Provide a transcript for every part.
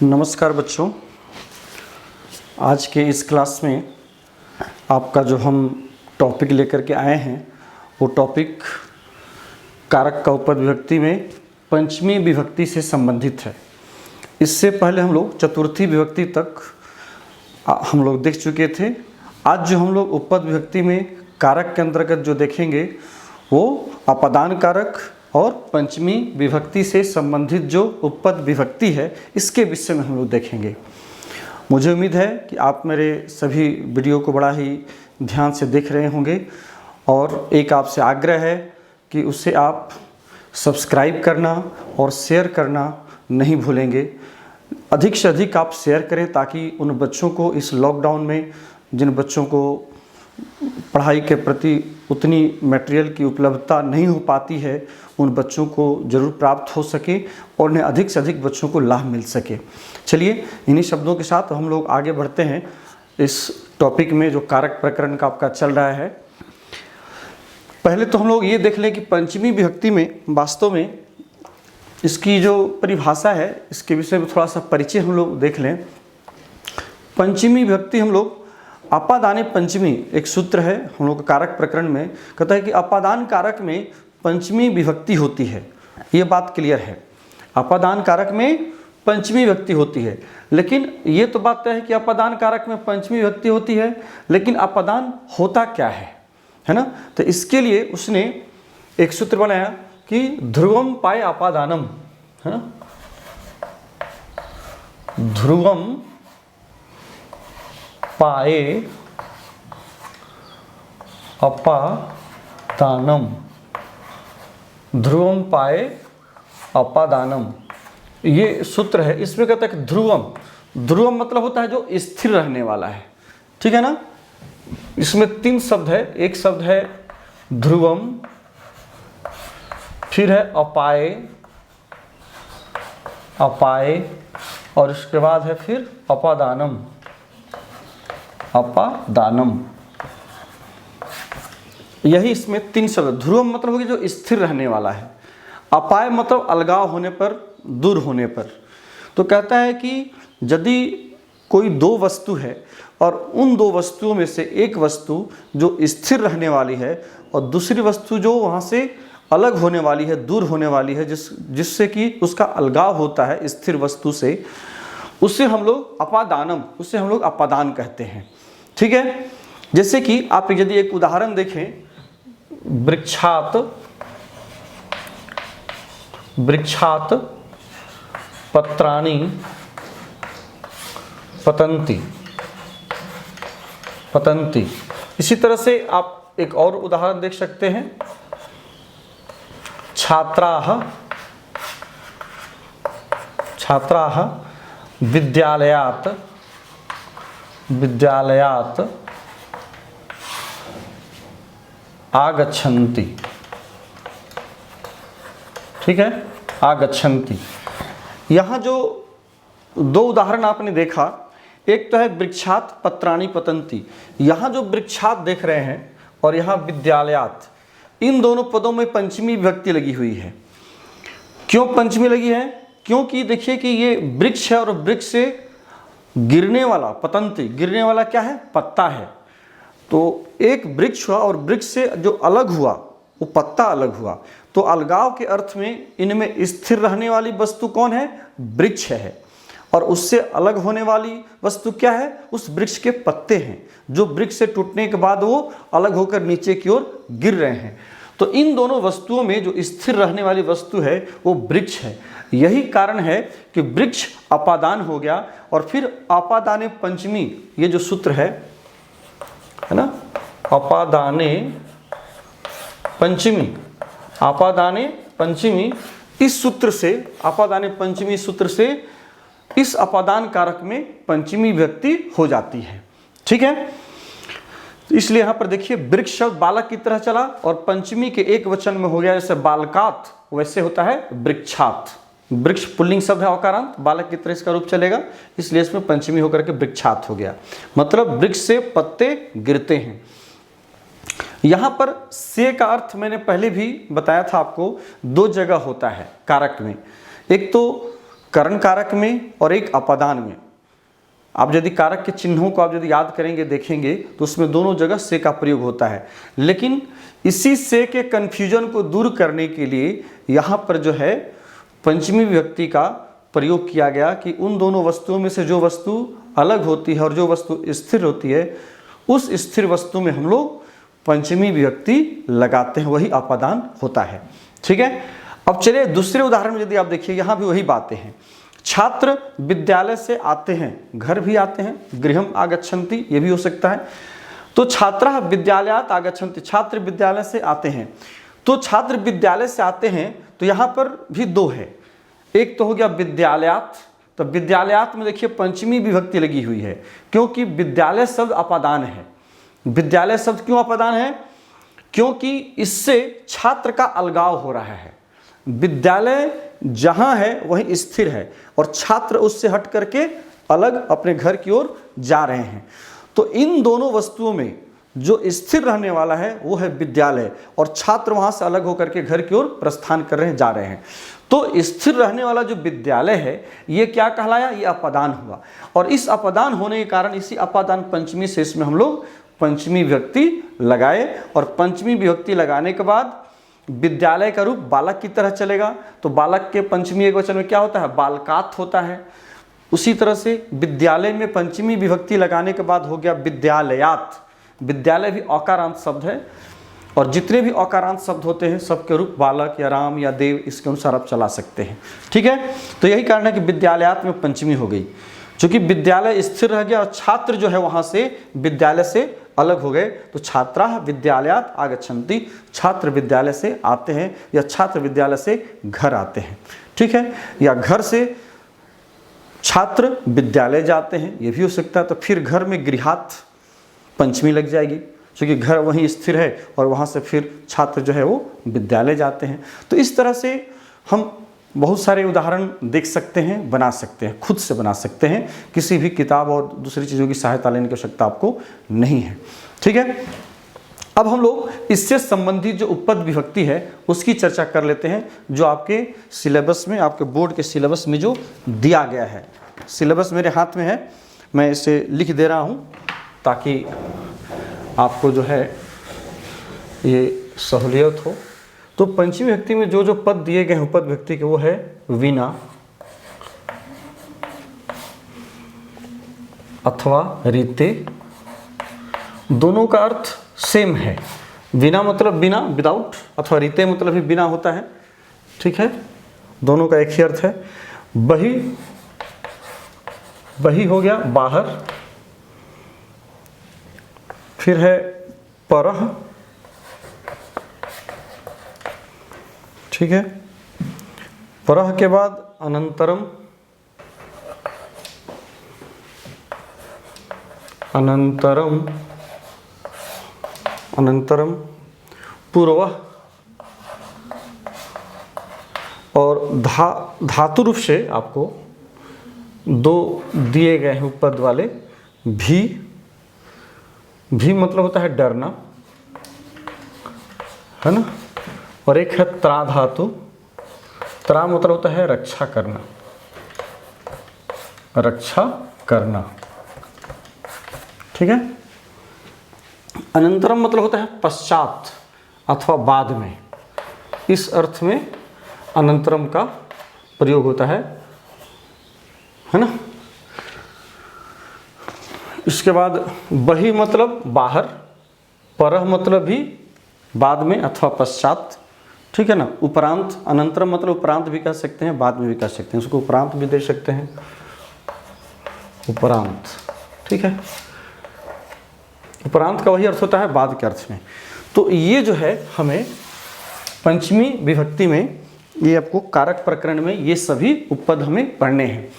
नमस्कार बच्चों, आज के इस क्लास में आपका जो हम टॉपिक लेकर के आए हैं वो टॉपिक कारक का उपपद विभक्ति में पंचमी विभक्ति से संबंधित है। इससे पहले हम लोग चतुर्थी विभक्ति तक हम लोग देख चुके थे। आज जो हम लोग उपपद विभक्ति में कारक के अंतर्गत जो देखेंगे वो अपादान कारक और पंचमी विभक्ति से संबंधित जो उपपद विभक्ति है इसके विषय में हम लोग देखेंगे। मुझे उम्मीद है कि आप मेरे सभी वीडियो को बड़ा ही ध्यान से देख रहे होंगे और एक आपसे आग्रह है कि उसे आप सब्सक्राइब करना और शेयर करना नहीं भूलेंगे। अधिक से अधिक आप शेयर करें ताकि उन बच्चों को इस लॉकडाउन में जिन बच्चों को पढ़ाई के प्रति उतनी मटेरियल की उपलब्धता नहीं हो पाती है उन बच्चों को ज़रूर प्राप्त हो सके और उन्हें अधिक से अधिक बच्चों को लाभ मिल सके। चलिए इन्हीं शब्दों के साथ हम लोग आगे बढ़ते हैं इस टॉपिक में जो कारक प्रकरण का आपका चल रहा है। पहले तो हम लोग ये देख लें कि पंचमी विभक्ति में वास्तव में इसकी जो परिभाषा है इसके विषय में थोड़ा सा परिचय हम लोग देख लें। पंचमी विभक्ति हम लोग अपादाने पंचमी एक सूत्र है हम लोग कारक प्रकरण में कहता है कि अपादान कारक में पंचमी विभक्ति होती है। ये बात क्लियर है, अपादान कारक में पंचमी विभक्ति होती है। लेकिन ये तो बात तय है कि अपादान कारक में पंचमी विभक्ति होती है, लेकिन अपादान होता क्या है ना। तो इसके लिए उसने एक सूत्र बनाया कि ध्रुवम पाए अपादानम, है ना। ध्रुवम पाए अपादानम, ध्रुवम पाए अपादानम, ये सूत्र है। इसमें कहता है कि ध्रुवम, ध्रुवम मतलब होता है जो स्थिर रहने वाला है, ठीक है ना। इसमें तीन शब्द है, एक शब्द है ध्रुवम, फिर है अपाए, अपाए और उसके बाद है फिर अपादानम, अपादानम। यही इसमें तीन शब्द। ध्रुवम मतलब होगी जो स्थिर रहने वाला है, अपाय मतलब अलगाव होने पर, दूर होने पर। तो कहता है कि यदि कोई दो वस्तु है और उन दो वस्तुओं में से एक वस्तु जो स्थिर रहने वाली है और दूसरी वस्तु जो वहाँ से अलग होने वाली है, दूर होने वाली है, जिससे कि उसका अलगाव होता है स्थिर वस्तु से, उससे हम लोग अपादानम, उससे हम लोग अपादान कहते हैं, ठीक है। जैसे कि आप यदि एक उदाहरण देखें, वृक्षात, वृक्षात पत्राणि पतन्ति, पतन्ति। इसी तरह से आप एक और उदाहरण देख सकते हैं, छात्राः, छात्राः विद्यालयात्, विद्यालयात् आगच्छन्ति, ठीक है, आगच्छन्ति। यहाँ जो दो उदाहरण आपने देखा, एक तो है वृक्षात पत्राणि पतन्ति। यहाँ जो वृक्षात देख रहे हैं और यहाँ विद्यालयात, इन दोनों पदों में पंचमी विभक्ति लगी हुई है। क्यों पंचमी लगी है? क्योंकि देखिए कि ये वृक्ष है और वृक्ष से गिरने वाला, पतंती, गिरने वाला क्या है? पत्ता है। तो एक वृक्ष हुआ और वृक्ष से जो अलग हुआ वो पत्ता अलग हुआ। तो अलगाव के अर्थ में इनमें स्थिर रहने वाली वस्तु कौन है? वृक्ष है। और उससे अलग होने वाली वस्तु क्या है? उस वृक्ष के पत्ते हैं, जो वृक्ष से टूटने के बाद वो अलग होकर नीचे की ओर गिर रहे हैं। तो इन दोनों वस्तुओं में जो स्थिर रहने वाली वस्तु है वो वृक्ष है। यही कारण है कि वृक्ष अपादान हो गया। और फिर अपादाने पंचमी, ये जो सूत्र है ना, अपादाने पंचमी, अपादाने पंचमी, इस सूत्र से, अपादाने पंचमी सूत्र से इस अपादान कारक में पंचमी विभक्ति हो जाती है, ठीक है। इसलिए यहाँ पर देखिए वृक्ष शब्द बालक की तरह चला और पंचमी के एक वचन में हो गया, जैसे बालकात वैसे होता है वृक्षात। वृक्ष पुल्लिंग शब्द है औकारांत, बालक की तरह इसका रूप चलेगा, इसलिए इसमें पंचमी होकर के वृक्षात हो गया। मतलब वृक्ष से पत्ते गिरते हैं। यहाँ पर से का अर्थ मैंने पहले भी बताया था आपको, दो जगह होता है कारक में। एक तो करण कारक में और एक अपादान में। आप यदि कारक के चिन्हों को आप यदि याद करेंगे देखेंगे तो उसमें दोनों जगह से का प्रयोग होता है, लेकिन इसी से के कन्फ्यूजन को दूर करने के लिए यहाँ पर जो है पंचमी विभक्ति का प्रयोग किया गया कि उन दोनों वस्तुओं में से जो वस्तु अलग होती है और जो वस्तु स्थिर होती है उस स्थिर वस्तु में हम लोग पंचमी विभक्ति लगाते हैं, वही अपादान होता है। ठीक है, अब चलिए दूसरे उदाहरण में यदि आप देखिए यहाँ भी वही बातें हैं। छात्र विद्यालय से आते हैं, घर भी आते हैं, गृहम आगच्छन्ति ये भी हो सकता है। तो छात्राः विद्यालयात् आगच्छन्ति, छात्र विद्यालय से आते हैं। तो छात्र विद्यालय से आते हैं तो यहाँ पर भी दो है, एक तो हो गया विद्यालयात्, तो विद्यालयात् में देखिए पंचमी विभक्ति लगी हुई है क्योंकि विद्यालय शब्द अपादान है। विद्यालय शब्द क्यों अपादान है? क्योंकि इससे छात्र का अलगाव हो रहा है। विद्यालय जहाँ है वहीं स्थिर है और छात्र उससे हट करके अलग अपने घर की ओर जा रहे हैं। तो इन दोनों वस्तुओं में जो स्थिर रहने वाला है वो है विद्यालय और छात्र वहाँ से अलग होकर के घर की ओर प्रस्थान कर रहे हैं, जा रहे हैं। तो स्थिर रहने वाला जो विद्यालय है ये क्या कहलाया? ये अपादान हुआ। और इस अपादान होने के कारण इसी अपादान पंचमी से इसमें हम लोग पंचमी विभक्ति लगाए और पंचमी विभक्ति लगाने के बाद विद्यालय का रूप बालक की तरह चलेगा। तो बालक के पंचमी एकवचन में क्या होता है? बालकात् होता है। उसी तरह से विद्यालय में पंचमी विभक्ति लगाने के बाद हो गया विद्यालयात्। विद्यालय भी अकारांत शब्द है और जितने भी अकारांत शब्द होते हैं सबके रूप बालक या राम या देव इसके अनुसार आप चला सकते हैं। ठीक है, तो यही कारण है कि विद्यालयात् में पंचमी हो गई। चूंकि विद्यालय स्थिर रह गया और छात्र जो है वहां से विद्यालय से अलग हो गए, तो छात्राः विद्यालयात् आगच्छन्ति, छात्र विद्यालय से आते हैं या छात्र विद्यालय से घर आते हैं। ठीक है, या घर से छात्र विद्यालय जाते हैं, ये भी हो सकता है। तो फिर घर में गृहात् पंचमी लग जाएगी क्योंकि घर वहीं स्थिर है और वहाँ से फिर छात्र जो है वो विद्यालय जाते हैं। तो इस तरह से हम बहुत सारे उदाहरण देख सकते हैं, बना सकते हैं, खुद से बना सकते हैं, किसी भी किताब और दूसरी चीज़ों की सहायता लेने की आवश्यकता आपको नहीं है। ठीक है, अब हम लोग इससे संबंधित जो उपपद विभक्ति है उसकी चर्चा कर लेते हैं, जो आपके सिलेबस में, आपके बोर्ड के सिलेबस में जो दिया गया है। सिलेबस मेरे हाथ में है, मैं इसे लिख दे रहा हूँ ताकि आपको जो है ये सहूलियत हो। तो पंचमी विभक्ति में जो जो पद दिए गए हैं उपपद विभक्ति के वो है विना अथवा रीते। दोनों का अर्थ सेम है। विना मतलब बिना, विदाउट, अथवा रीते मतलब भी बिना होता है। ठीक है, दोनों का एक ही अर्थ है। बही, बही हो गया बाहर। फिर है परह, ठीक है, परह के बाद अनंतरम, अनंतरम, अनंतरम पूर्वः और धातु रूप से आपको दो दिए गए हैं उपपद वाले। भी, भी मतलब होता है डरना, है ना, और एक है त्रा धातु। त्रा मतलब होता है रक्षा करना, रक्षा करना। ठीक है, अनंतरम मतलब होता है पश्चात अथवा बाद में। इस अर्थ में अनंतरम का प्रयोग होता है ना। इसके बाद बही मतलब बाहर, परह मतलब भी बाद में अथवा पश्चात। ठीक है ना, उपरांत, अनंतरम मतलब उपरांत भी कह सकते हैं, बाद में भी कह सकते हैं, उसको उपरांत भी दे सकते हैं, उपरांत। ठीक है, उपरांत का वही अर्थ होता है बाद के अर्थ में। तो ये जो है हमें पंचमी विभक्ति में, ये आपको कारक प्रकरण में ये सभी उपपद हमें पढ़ने हैं।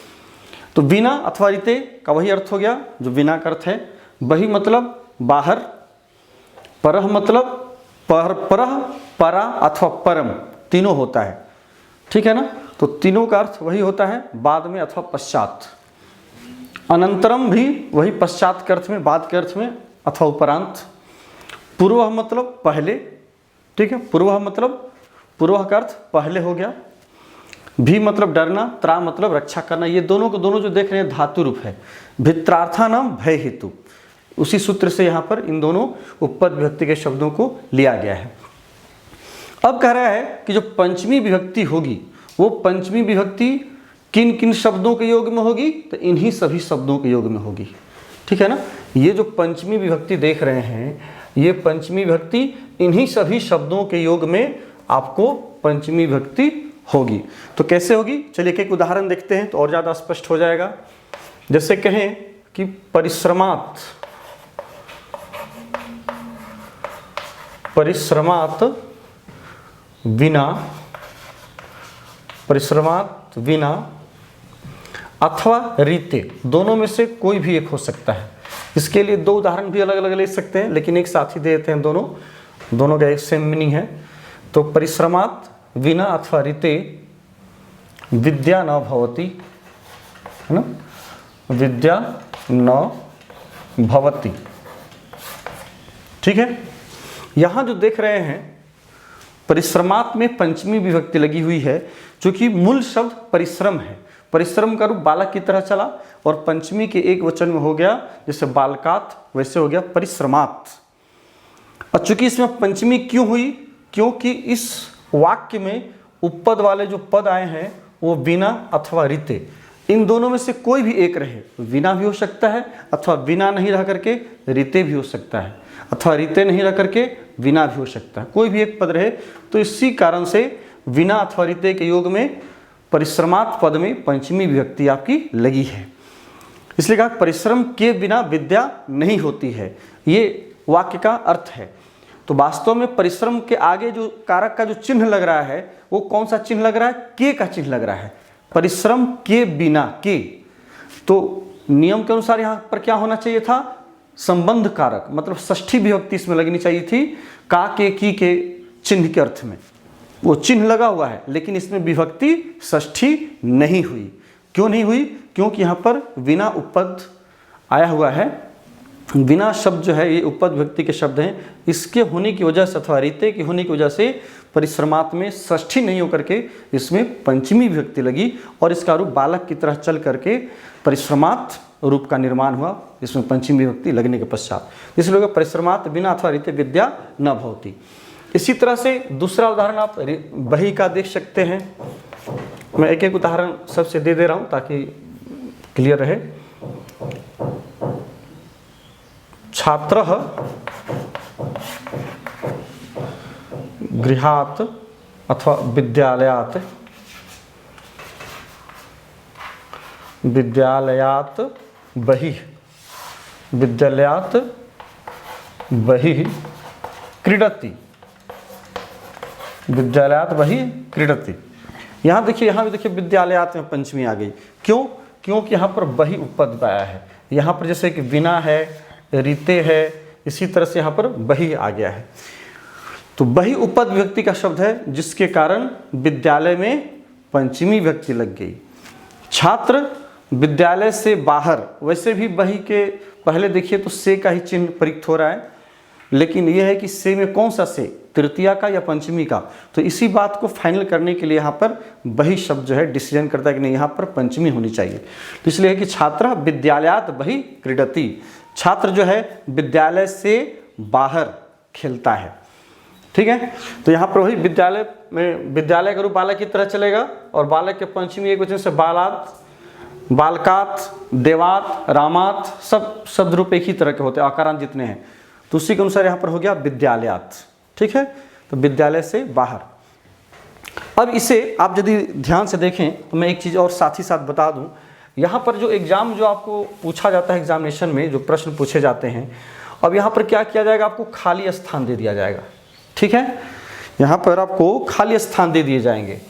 तो बिना अथवा रीते का वही अर्थ हो गया जो बिना का अर्थ है। बही मतलब बाहर, परह मतलब परह, परा अथवा परम, तीनों होता है। ठीक है ना, तो तीनों का अर्थ वही होता है बाद में अथवा पश्चात। अनंतरम भी वही पश्चात के अर्थ में, बाद के अर्थ में अथवा उपरांत। पूर्व मतलब पहले। ठीक है, पूर्व मतलब, पूर्व का अर्थ पहले हो गया। भी मतलब डरना, त्रा मतलब रक्षा करना। ये दोनों को दोनों जो देख रहे हैं धातु रूप है। भित्रार्था नाम भय हेतु, उसी सूत्र से यहाँ पर इन दोनों उपपद विभक्ति के शब्दों को लिया गया है। अब कह रहा है कि जो पंचमी विभक्ति होगी वो पंचमी विभक्ति किन किन शब्दों के योग में होगी, तो इन्हीं सभी शब्दों के योग में होगी। ठीक है ना। ये जो पंचमी विभक्ति देख रहे हैं, ये पंचमी विभक्ति इन्हीं सभी शब्दों के योग में आपको पंचमी विभक्ति होगी। तो कैसे होगी, चलिए एक एक उदाहरण देखते हैं तो और ज़्यादा स्पष्ट हो जाएगा। जैसे कहें कि परिश्रमात, परिश्रमात विना, परिश्रमात विना अथवा रीते, दोनों में से कोई भी एक हो सकता है। इसके लिए दो उदाहरण भी अलग अलग ले सकते हैं, लेकिन एक साथ ही दे देते हैं। दोनों का एक सेम मीनिंग है। तो परिश्रमात विना अथवा रीते विद्या न भवति, है ना, विद्या न भवति। ठीक है। यहां जो देख रहे हैं परिश्रमात में पंचमी विभक्ति लगी हुई है, क्योंकि मूल शब्द परिश्रम है। परिश्रम का रूप बालक की तरह चला और पंचमी के एक वचन में हो गया, जैसे बालकात वैसे हो गया परिश्रमात। और चूंकि इसमें पंचमी क्यों हुई, क्योंकि इस वाक्य में उपपद वाले जो पद आए हैं वो बिना अथवा रीते, इन दोनों में से कोई भी एक रहे। बिना भी हो सकता है अथवा बिना नहीं रह करके रीते भी हो सकता है, अथवा रीते नहीं रह करके बिना भी हो सकता है। कोई भी एक पद रहे तो इसी कारण से बिना अथवा रीते के योग में परिश्रमात पद में पंचमी विभक्ति आपकी लगी है। इसलिए कहा परिश्रम के बिना विद्या नहीं होती है, ये वाक्य का अर्थ है। तो वास्तव में परिश्रम के आगे जो कारक का जो चिन्ह लग रहा है वो कौन सा चिन्ह लग रहा है, के का चिन्ह लग रहा है। परिश्रम के बिना, के, तो नियम के अनुसार यहां पर क्या होना चाहिए था, संबंध कारक, मतलब षष्ठी विभक्ति इसमें लगनी चाहिए थी, का के की के चिन्ह के अर्थ में। वो चिन्ह लगा हुआ है लेकिन इसमें विभक्ति षष्ठी नहीं हुई। क्यों नहीं हुई, क्योंकि यहाँ पर बिना उपपद आया हुआ है। बिना शब्द जो है ये उपपद विभक्ति के शब्द हैं, इसके होने की वजह से अथवा रीते के होने की वजह से परिश्रमात में षष्ठी नहीं होकर के इसमें पंचमी विभक्ति लगी और इसका रूप बालक की तरह चल करके परिश्रमात रूप का निर्माण हुआ, इसमें पंचमी विभक्ति लगने के पश्चात। इसलिए परिश्रमात बिना अथवा रीते विद्या न भवति। इसी तरह से दूसरा उदाहरण आप बही का देख सकते हैं। मैं एक एक उदाहरण सबसे दे रहा हूं ताकि क्लियर रहे। छात्रः गृहात् अथवा विद्यालयात्, विद्यालयात् बहिः, विद्यालयात् बहिः क्रीडति, विद्यालयात् बहिः क्रीडति। यहाँ देखिए, यहाँ भी देखिए विद्यालयात् में पंचमी आ गई। क्यों, क्योंकि यहाँ पर बही उपपद आया है। यहाँ पर जैसे कि बिना है, रीते है, इसी तरह से यहाँ पर बही आ गया है। तो बही उपपद विभक्ति का शब्द है जिसके कारण विद्यालय में पंचमी विभक्ति लग गई। छात्र विद्यालय से बाहर, वैसे भी बही के पहले देखिए तो से का ही चिन्ह प्रयुक्त हो रहा है, लेकिन यह है कि से में कौन सा से, तृतीया का या पंचमी का। तो इसी बात को फाइनल करने के लिए यहाँ पर बही शब्द जो है डिसीजन करता है कि नहीं यहाँ पर पंचमी होनी चाहिए। तो इसलिए है कि छात्र विद्यालयात् बहिः क्रीडति, छात्र जो है विद्यालय से बाहर खेलता है। ठीक है। तो यहाँ पर वही विद्यालय में विद्यालय का रूप बालक की तरह चलेगा और बालक के पंचमी एक वचन से बालात, बालकात, देवात, रामात, सब शब्द रूप एक ही तरह के होते हैं, आकारांत जितने हैं। तो उसी के अनुसार यहाँ पर हो गया विद्यालयात्। ठीक है। तो विद्यालय से बाहर। अब इसे आप यदि ध्यान से देखें तो मैं एक चीज़ और साथ ही साथ बता दूं, यहाँ पर जो एग्जाम जो आपको पूछा जाता है, एग्जामिनेशन में जो प्रश्न पूछे जाते हैं, अब यहाँ पर क्या किया जाएगा, आपको खाली स्थान दे दिया जाएगा। ठीक है। यहाँ पर आपको खाली स्थान दे दिए जाएंगे।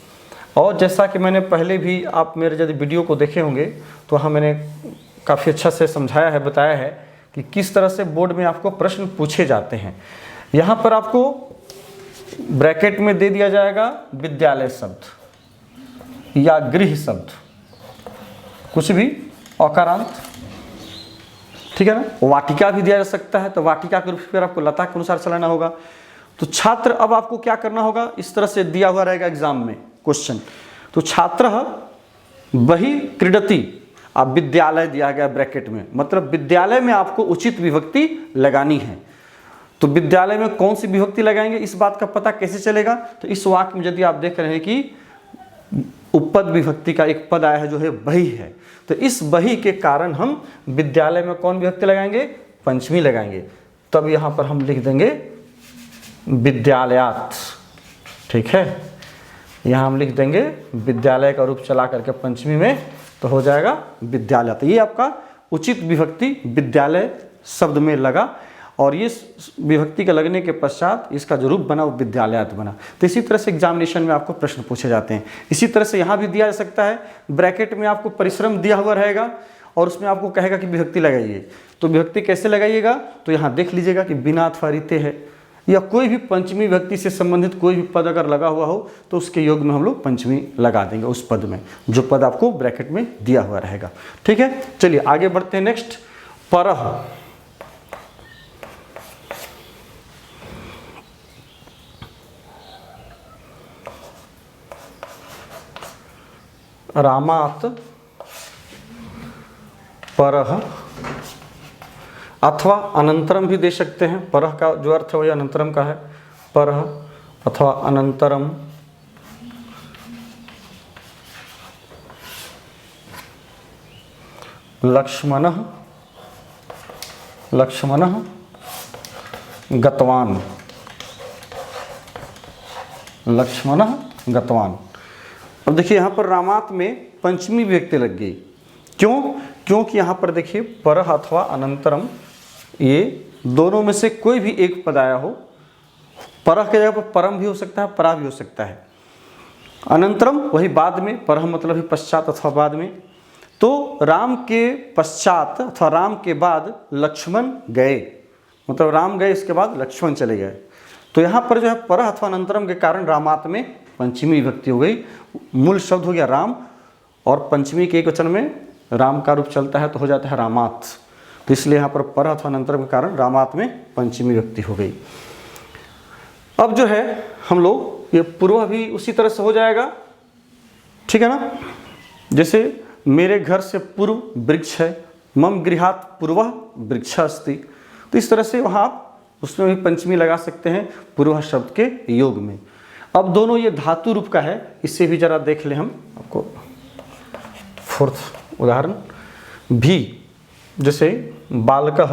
और जैसा कि मैंने पहले भी, आप मेरे यदि वीडियो को देखे होंगे तो वहाँ मैंने काफ़ी अच्छा से समझाया है, बताया है कि किस तरह से बोर्ड में आपको प्रश्न पूछे जाते हैं। यहाँ पर आपको ब्रैकेट में दे दिया जाएगा विद्यालय शब्द या गृह शब्द, कुछ भी अकारांत। ठीक है ना। वाटिका भी दिया जा सकता है, तो वाटिका के रूप में आपको लता के अनुसार चलाना होगा। तो छात्र, अब आपको क्या करना होगा, इस तरह से दिया हुआ रहेगा एग्जाम में क्वेश्चन, तो छात्र बहि क्रीडति, अब विद्यालय दिया गया ब्रैकेट में, मतलब विद्यालय में आपको उचित विभक्ति लगानी है। तो विद्यालय में कौन सी विभक्ति लगाएंगे, इस बात का पता कैसे चलेगा? तो इस वाक्य में यदि आप देख रहे हैं कि उपपद विभक्ति का एक पद आया है जो है बहि है, तो इस बहि के कारण हम विद्यालय में कौन विभक्ति लगाएंगे? पंचमी लगाएंगे। तब यहाँ पर हम लिख देंगे विद्यालयात्, ठीक है, यहाँ हम लिख देंगे विद्यालय का रूप चला करके पंचमी में, तो हो जाएगा विद्यालयात्। ये आपका उचित विभक्ति विद्यालय शब्द में लगा, और ये विभक्ति के लगने के पश्चात इसका जो रूप बना वो विद्यालयात् बना। तो इसी तरह से एग्जामिनेशन में आपको प्रश्न पूछे जाते हैं। इसी तरह से यहाँ भी दिया जा सकता है, ब्रैकेट में आपको परिश्रम दिया हुआ रहेगा और उसमें आपको कहेगा कि विभक्ति लगाइए। तो विभक्ति कैसे लगाइएगा? तो यहाँ देख लीजिएगा कि बिना अथवा रीते है, या कोई भी पंचमी विभक्ति से संबंधित कोई भी पद अगर लगा हुआ हो तो उसके योग में हम लोग पंचमी लगा देंगे उस पद में, जो पद आपको ब्रैकेट में दिया हुआ रहेगा। ठीक है, चलिए आगे बढ़ते हैं। नेक्स्ट, परः। रामात् परः, अथवा अनंतरम भी दे सकते हैं। परः का जो अर्थ है वही अनंतरम का है, परः अथवा अनंतरम। लक्ष्मणः, लक्ष्मणः गतवान्, लक्ष्मणः गतवान्। अब देखिए यहाँ पर रामात् में पंचमी विभक्ति लग गई। क्यों? क्योंकि यहाँ पर देखिए परः अथवा अनंतरम, ये दोनों में से कोई भी एक पद आया हो। परः के जगह पर परम भी हो सकता है, परा भी हो सकता है। अनंतरम वही बाद में, परः मतलब ही पश्चात अथवा बाद में। तो राम के पश्चात अथवा राम के बाद लक्ष्मण गए, मतलब राम गए इसके बाद लक्ष्मण चले गए। तो यहाँ पर जो है परः अथवा अनंतरम के कारण रामात् में पंचमी विभक्ति हो गई। मूल शब्द हो गया राम, और पंचमी के एक वचन में राम का रूप चलता है तो हो जाता है रामात्। तो इसलिए यहाँ पर परः अथवा अनंतरम के कारण रामात् में पंचमी विभक्ति हो गई। अब जो है हम लोग ये पूर्व भी उसी तरह से हो जाएगा, ठीक है ना। जैसे मेरे घर से पूर्व वृक्ष है, मम गृहात् पूर्वः वृक्षः अस्ति। तो इस तरह से वहाँ आप उसमें भी पंचमी लगा सकते हैं पूर्व शब्द के योग में। अब दोनों ये धातु रूप का है, इससे भी जरा देख लें हम आपको। फोर्थ उदाहरण, भी, जैसे बालकः,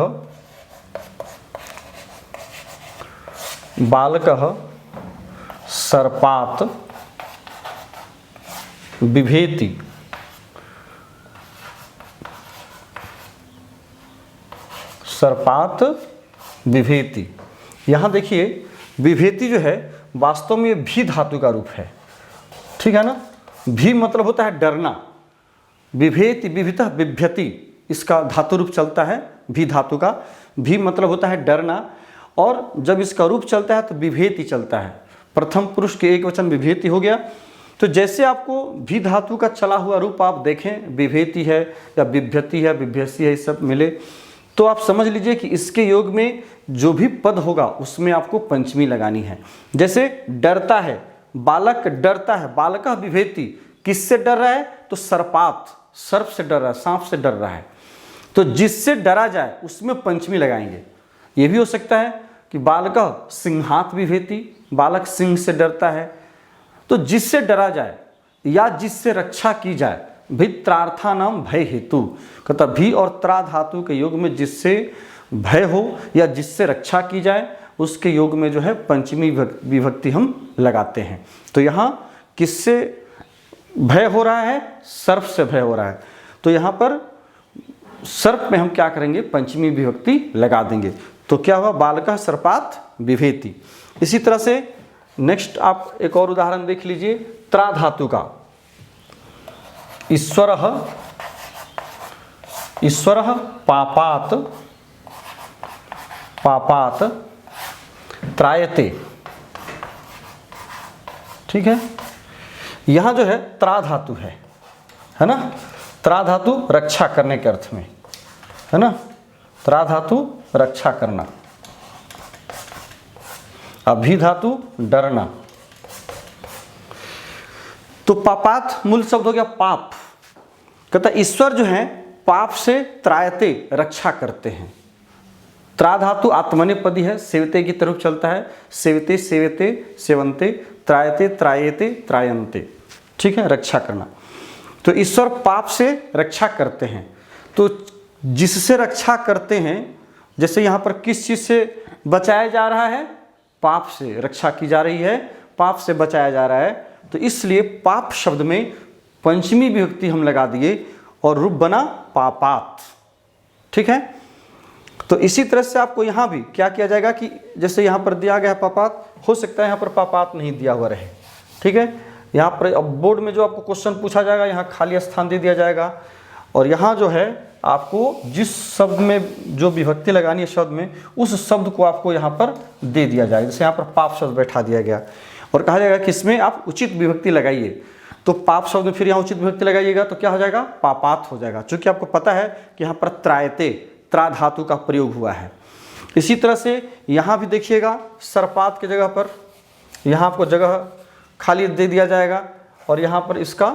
बालकः सर्पात् बिभेति, सर्पात् बिभेति। यहाँ देखिए बिभेति जो है वास्तव में भी धातु का रूप है, ठीक है ना। भी मतलब होता है डरना, बिभेति बिभितः बिभ्यति, इसका धातु रूप चलता है भी धातु का। भी मतलब होता है डरना, और जब इसका रूप चलता है तो बिभेति चलता है। प्रथम पुरुष के एक वचन बिभेति हो गया। तो जैसे आपको भी धातु का चला हुआ रूप आप देखें, बिभेति है या बिभ्यति है, बिभ्यसी है, ये सब मिले, तो आप समझ लीजिए कि इसके योग में जो भी पद होगा उसमें आपको पंचमी लगानी है। जैसे डरता है, बालक डरता है, बालकः बिभेति, किससे डर रहा है? तो सर्पात्, सर्प से डर रहा है, सांप से डर रहा है। तो जिससे डरा जाए उसमें पंचमी लगाएंगे। ये भी हो सकता है कि बालकः सिंहात् बिभेति, बालक सिंह से डरता है। तो जिससे डरा जाए या जिससे रक्षा की जाए, भित्रार्थानाम भय हेतु, कहता भी और त्रा धातु के योग में जिससे भय हो या जिससे रक्षा की जाए उसके योग में जो है पंचमी विभक्ति हम लगाते हैं। तो यहाँ किससे भय हो रहा है? सर्प से भय हो रहा है। तो यहाँ पर सर्प में हम क्या करेंगे? पंचमी विभक्ति लगा देंगे। तो क्या हुआ? बालकः सर्पात् बिभेति। इसी तरह से नेक्स्ट आप एक और उदाहरण देख लीजिए, त्रा धातु का। ईश्वरः, ईश्वरः पापात्, पापात् त्रायते, ठीक है। यहां जो है त्रा धातु है ना। त्रा धातु रक्षा करने के अर्थ में है ना। त्रा धातु रक्षा करना, अभी धातु डरना। तो पापात मूल शब्द हो गया पाप। कहता ईश्वर जो है पाप से त्रायते रक्षा करते हैं। त्रा धातु आत्मनेपदी है, सेवते की तरफ चलता है, सेवते सेवते सेवंते, त्रायते त्रायते त्रायंते, ठीक है, रक्षा करना। तो ईश्वर पाप से रक्षा करते हैं। तो जिससे रक्षा करते हैं, जैसे यहाँ पर किस चीज से बचाया जा रहा है, पाप से रक्षा की जा रही है, पाप से बचाया जा रहा है। तो इसलिए पाप शब्द में पंचमी विभक्ति हम लगा दिए और रूप बना पापात, ठीक है। तो इसी तरह से आपको यहाँ भी क्या किया जाएगा कि जैसे यहाँ पर दिया गया पापात, हो सकता है यहाँ पर पापात नहीं दिया हुआ रहे, ठीक है। यहाँ पर अब बोर्ड में जो आपको क्वेश्चन पूछा जाएगा, यहाँ खाली स्थान दे दिया जाएगा और यहाँ जो है आपको जिस शब्द में जो विभक्ति लगानी है शब्द में, उस शब्द को आपको यहाँ पर दे दिया जाएगा। जैसे यहाँ पर पाप शब्द बैठा दिया गया और कहा जाएगा कि इसमें आप उचित विभक्ति लगाइए। तो पाप शब्द में फिर यहाँ उचित विभक्ति लगाइएगा तो क्या हो जाएगा, पापात हो जाएगा। चूँकि आपको पता है कि यहाँ पर त्रायते, त्रा धातु का प्रयोग हुआ है। इसी तरह से यहाँ भी देखिएगा, सर्पात की जगह पर यहाँ आपको जगह खाली दे दिया जाएगा और यहाँ पर इसका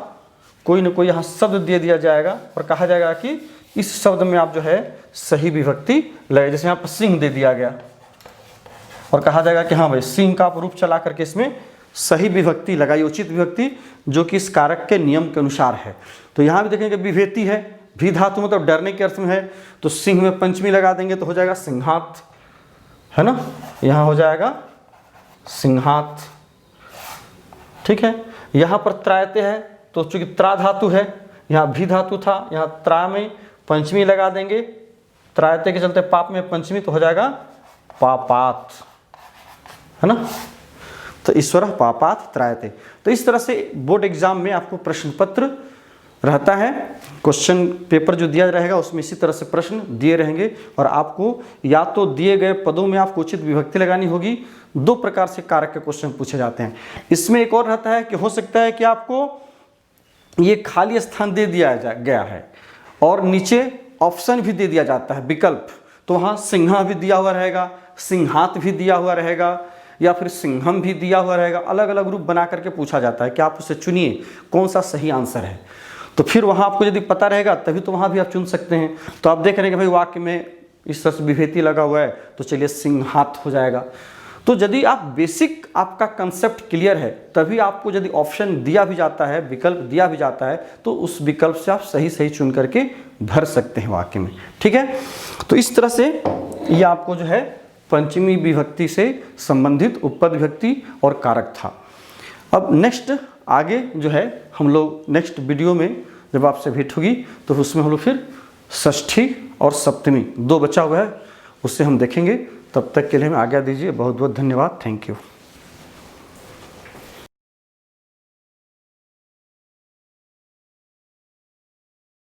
कोई न कोई यहाँ शब्द दे दिया जाएगा और कहा जाएगा कि इस शब्द में आप जो है सही विभक्ति लगे। जैसे यहाँ पर सिंह दे दिया गया और कहा जाएगा कि हाँ भाई सिंह का आप रूप चला करके इसमें सही विभक्ति लगाई, उचित विभक्ति जो कि इस कारक के नियम के अनुसार है। तो यहाँ भी देखेंगे विभेति है, भी धातु मतलब डरने के अर्थ में है, तो सिंह में पंचमी लगा देंगे तो हो जाएगा सिंहात, है ना, यहाँ हो जाएगा सिंहात, ठीक है। यहाँ पर त्रायते है तो चूंकि त्रा धातु है, यहाँ भी धातु था, यहाँ त्रा में पंचमी लगा देंगे, त्रायते के चलते पाप में पंचमी तो हो जाएगा पापात, है ना। तो ईश्वर पापात त्रायते। तो इस तरह से बोर्ड एग्जाम में आपको प्रश्न पत्र रहता है, क्वेश्चन पेपर जो दिया रहेगा उसमें इसी तरह से प्रश्न दिए रहेंगे और आपको या तो दिए गए पदों में आपको उचित विभक्ति लगानी होगी। दो प्रकार से कारक के क्वेश्चन पूछे जाते हैं। इसमें एक और रहता है कि हो सकता है कि आपको ये खाली स्थान दे दिया गया है और नीचे ऑप्शन भी दे दिया जाता है, विकल्प। तो वहाँ सिंहा भी दिया हुआ रहेगा, सिंहात भी दिया हुआ रहेगा या फिर सिंहम भी दिया हुआ रहेगा। अलग अलग रूप बना करके पूछा जाता है कि आप उसे चुनिए कौन सा सही आंसर है। तो फिर वहाँ आपको यदि पता रहेगा तभी तो वहाँ भी आप चुन सकते हैं। तो आप देख रहे हैं कि भाई वाक्य में इस तरह से विभेति लगा हुआ है तो चलिए सिंहात हो जाएगा। तो यदि आप बेसिक आपका कंसेप्ट क्लियर है तभी आपको यदि ऑप्शन दिया भी जाता है, विकल्प दिया भी जाता है, तो उस विकल्प से आप सही सही चुन करके भर सकते हैं वाक्य में, ठीक है। तो इस तरह से ये आपको जो है पंचमी विभक्ति से संबंधित उपपद विभक्ति और कारक था। अब नेक्स्ट आगे जो है हम लोग नेक्स्ट वीडियो में जब आपसे भेंट होगी तो उसमें हम लोग फिर षष्ठी और सप्तमी दो बचा हुआ है उससे हम देखेंगे। तब तक के लिए हमें आज्ञा दीजिए। बहुत बहुत धन्यवाद। Thank you.